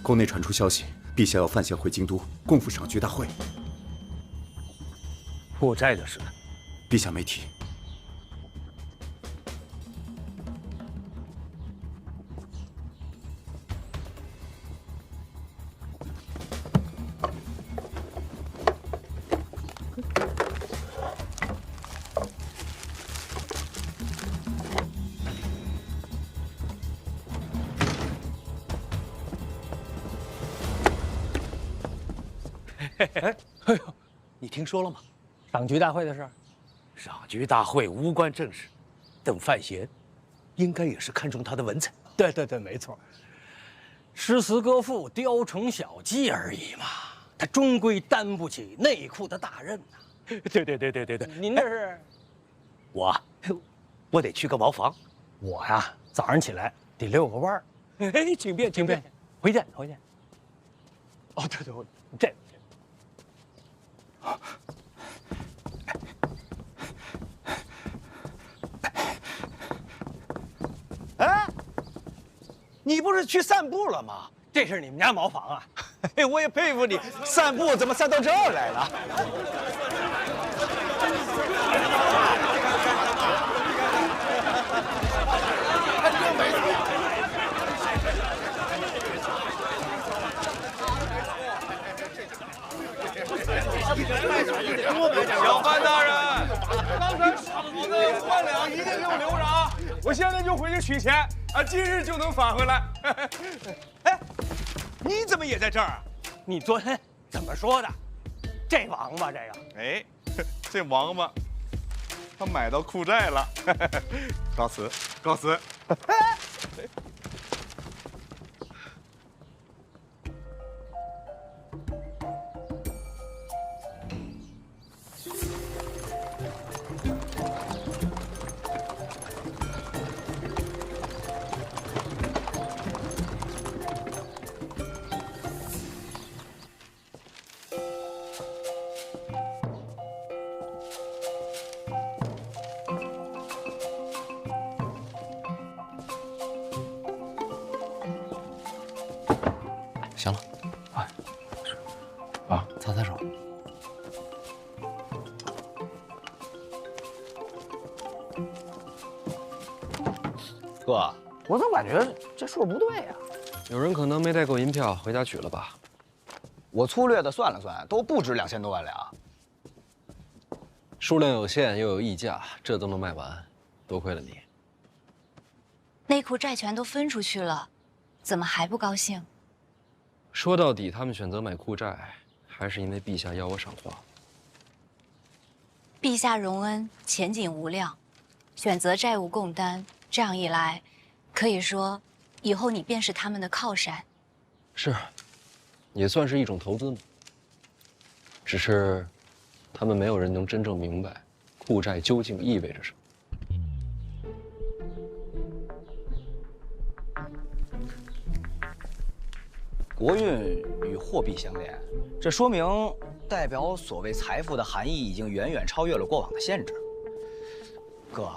宫内传出消息，陛下要范闲回京都共赴赏菊大会。负债的事，陛下没提。哎呦，你听说了吗？赏菊大会的事。赏菊大会无关政事，邓范闲应该也是看中他的文采。对，没错。诗词歌赋、雕虫小技而已嘛，他终归担不起内库的大任呐。对。您这是？我得去个茅房。我呀，早上起来得遛个弯儿。哎，请便。回见。哦，对，这。哎，你不是去散步了吗？这是你们家茅房啊？嘿，我也佩服你，散步怎么散到这儿来了？小范大人，刚才少我的5万两一定给我留着啊！我现在就回去取钱啊，今日就能返回来。哎，你怎么也在这儿啊？你昨天怎么说的？这王八这个，哎，这王八，他买到库债了。告辞，告辞。行了，哎，啊，擦擦手。哥，我怎么感觉这数不对呀？有人可能没带够银票，回家取了吧？我粗略的算了算，都不止2000多万两。数量有限，又有溢价，这都能卖完，多亏了你。内库债权都分出去了，怎么还不高兴？说到底，他们选择买库债，还是因为陛下要我赏花。陛下荣恩，前景无量，选择债务共担，这样一来，可以说，以后你便是他们的靠山。是，也算是一种投资嘛。只是，他们没有人能真正明白，库债究竟意味着什么。国运与货币相连，这说明代表所谓财富的含义已经远远超越了过往的限制。哥，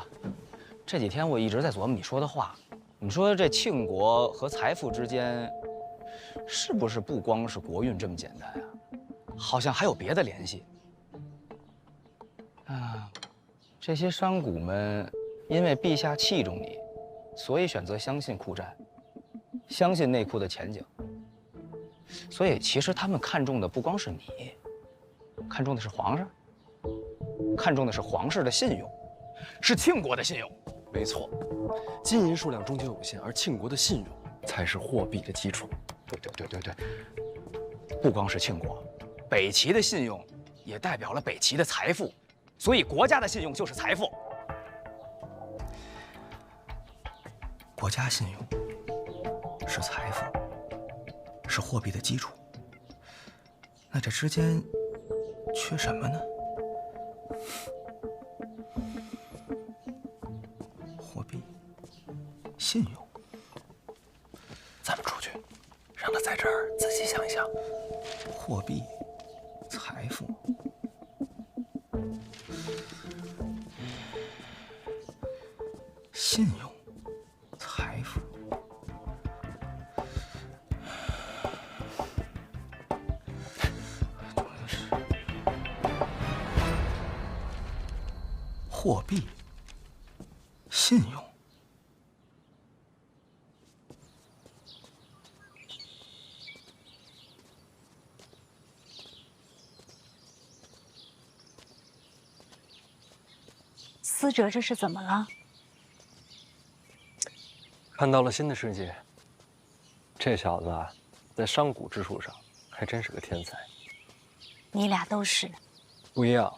这几天我一直在琢磨你说的话，你说这庆国和财富之间，是不是不光是国运这么简单啊？好像还有别的联系。啊，这些商贾们因为陛下器重你，所以选择相信库债，相信内库的前景。所以，其实他们看重的不光是你，看重的是皇上，看重的是皇室的信用，是庆国的信用。没错，金银数量终究有限，而庆国的信用才是货币的基础。对，不光是庆国，北齐的信用也代表了北齐的财富，所以国家的信用就是财富。国家信用是财富。是货币的基础，那这之间缺什么呢？货币、信用。咱们出去，让他在这儿仔细想一想。货币、财富、信用、财富。货币、信用，思哲这是怎么了？看到了新的世界。这小子啊，在商贾之术上还真是个天才。你俩都是。不一样，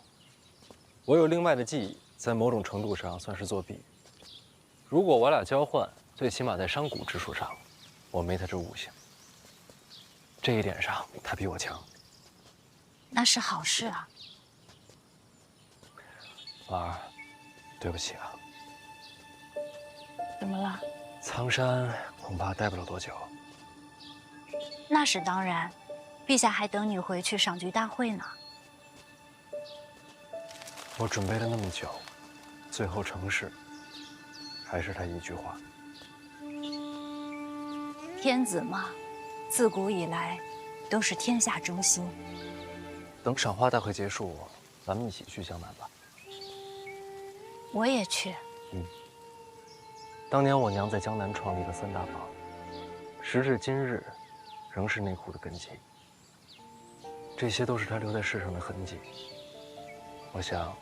我有另外的技艺。在某种程度上算是作弊。如果我俩交换，最起码在商贾之术上，我没他这悟性。这一点上，他比我强。那是好事啊。婉儿，对不起啊。怎么了？苍山恐怕待不了多久。那是当然，陛下还等你回去赏菊大会呢。我准备了那么久。最后成事，还是他一句话。天子嘛，自古以来都是天下中心。等赏花大会结束，咱们一起去江南吧。我也去。当年我娘在江南创立了3大坊，时至今日，仍是内库的根基。这些都是她留在世上的痕迹。我想，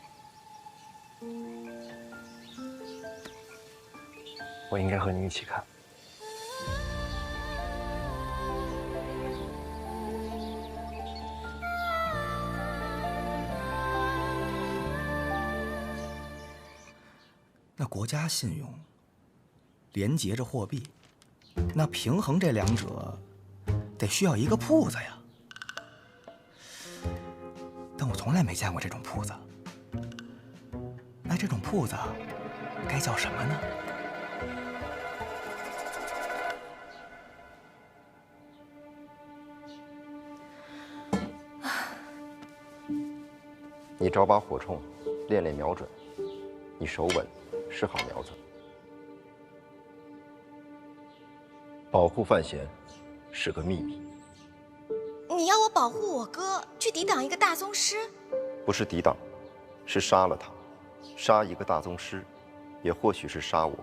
我应该和你一起看。那国家信用连结着货币，那平衡这两者，得需要一个铺子呀。但我从来没见过这种铺子。那这种铺子该叫什么呢？你找把火铳，练练瞄准，你手稳，是好苗子。保护范闲是个秘密，你要我保护我哥，去抵挡一个大宗师？不是抵挡，是杀了他。杀一个大宗师，也或许是杀我。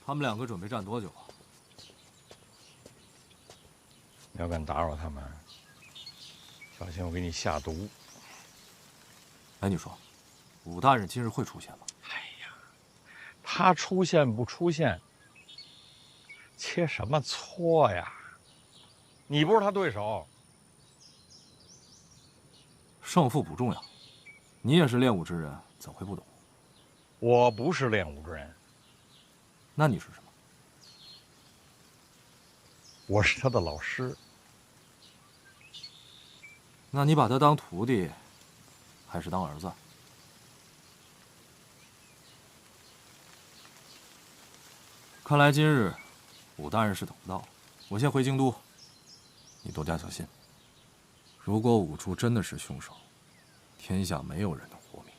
他们2个准备站多久啊？你要敢打扰他们，小心我给你下毒。哎，你说，武大人今日会出现吗？哎呀，他出现不出现，切什么磋呀？你不是他对手。胜负不重要，你也是练武之人，怎会不懂？我不是练武之人。那你是什么？我是他的老师。那你把他当徒弟，还是当儿子？看来今日武大人是等不到，我先回京都，你多加小心。如果武处真的是凶手，天下没有人能活命。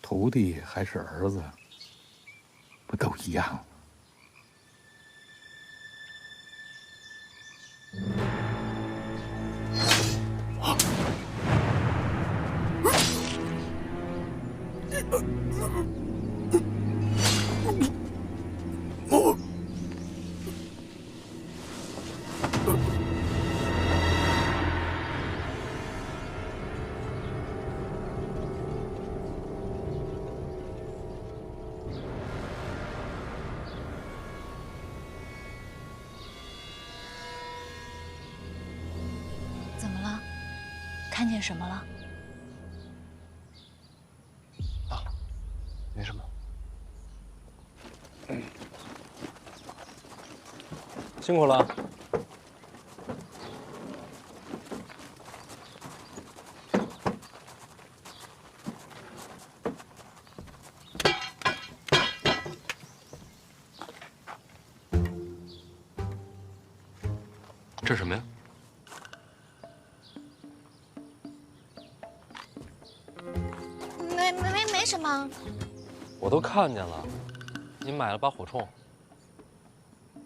徒弟还是儿子，不都一样吗？怎么了？看见什么了？没什么。辛苦了。这是什么呀？没什么。我都看见了，你买了把火铳。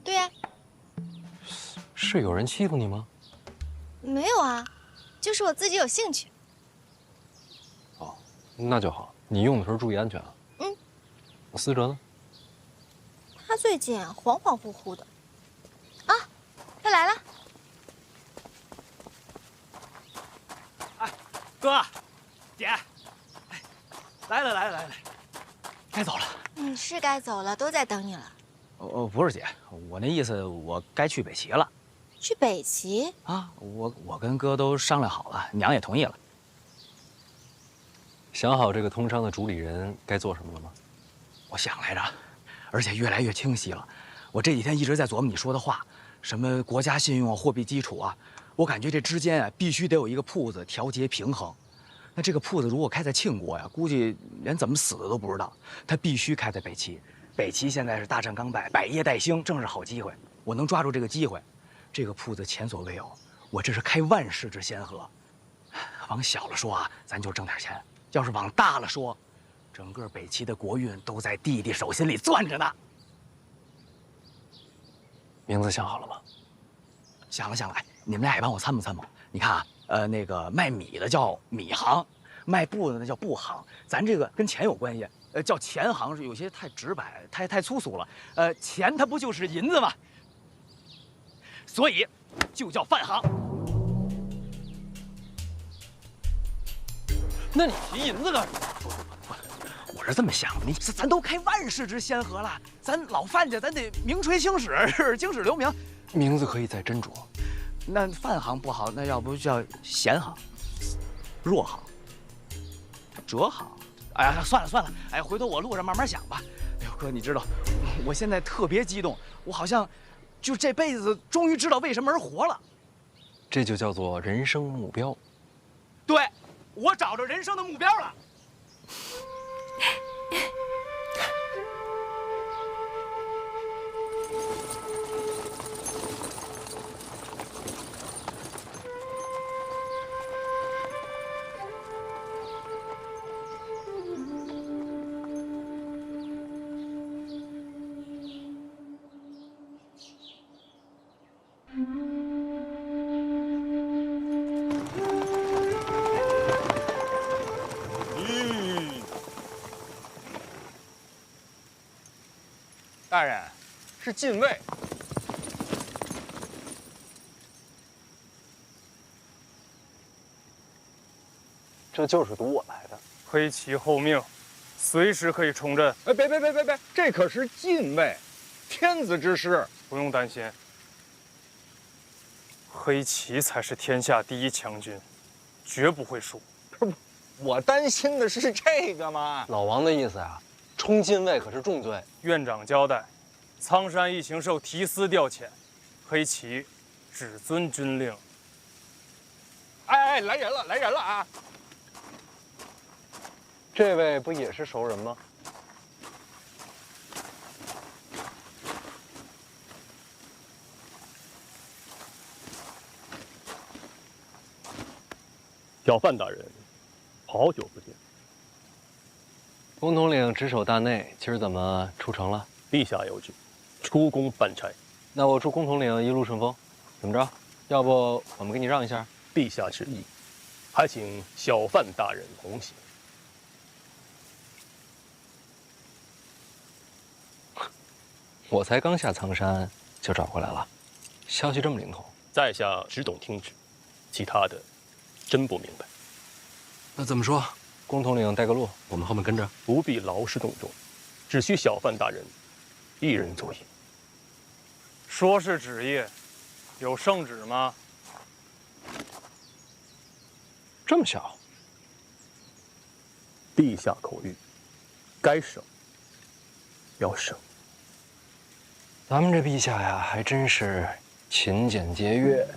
对呀。是有人欺负你吗？没有啊，就是我自己有兴趣。哦，那就好。你用的时候注意安全啊。嗯。思哲呢？他最近恍恍惚惚的。啊，他来了。哥，姐，来了，该走了。嗯，是该走了，都在等你了。哦，不是姐，我那意思，我该去北齐了。去北齐？啊，我跟哥都商量好了，娘也同意了。想好这个通商的主理人该做什么了吗？我想来着，而且越来越清晰了。我这几天一直在琢磨你说的话，什么国家信用啊、货币基础啊，我感觉这之间啊必须得有一个铺子调节平衡。那这个铺子如果开在庆国呀，估计连怎么死的都不知道。它必须开在北齐，北齐现在是大战刚败，百业待兴，正是好机会。我能抓住这个机会，这个铺子前所未有，我这是开万世之先河。往小了说啊，咱就挣点钱；要是往大了说，整个北齐的国运都在弟弟手心里攥着呢。名字想好了吗？想了想了，哎，你们俩也帮我参谋参谋。你看啊，那个卖米的叫米行，卖布的那叫布行。咱这个跟钱有关系，叫钱行是有些太直白、太粗俗了。钱它不就是银子吗？所以就叫饭行。那你提银子干什么？我是这么想的，咱都开万世之先河了，咱老范家咱得名垂青史，青史留名。名字可以再斟酌。那饭行不好，那要不叫闲行、弱行、折行？哎呀，算了，哎，回头我路上慢慢想吧。哎呦，哥，你知道，我现在特别激动，我好像就这辈子终于知道为什么而活了。这就叫做人生目标。对，我找着人生的目标了。大人，是禁卫。这就是赌我来的。黑旗候命，随时可以冲阵。哎，别，这可是禁卫，天子之师。不用担心，黑旗才是天下第一强军，绝不会输。不，我担心的是这个嘛。老王的意思啊，冲禁卫可是重罪。院长交代，苍山一行受提司调遣，黑旗只遵军令。哎，来人了啊！这位不也是熟人吗？小范大人，好久不见。公统领值守大内，今儿怎么出城了？陛下有旨，出宫办差。那我祝公统领一路顺风。怎么着？要不我们给你让一下？陛下旨意，还请小范大人同行。我才刚下苍山就找过来了，消息这么灵通。在下只懂听旨，其他的真不明白。那怎么说？公统领带个路，我们后面跟着。不必劳师动众，只需小范大人一人左右。说是旨意，有圣旨吗？这么小？陛下口谕，该省要省。咱们这陛下呀，还真是勤俭节约。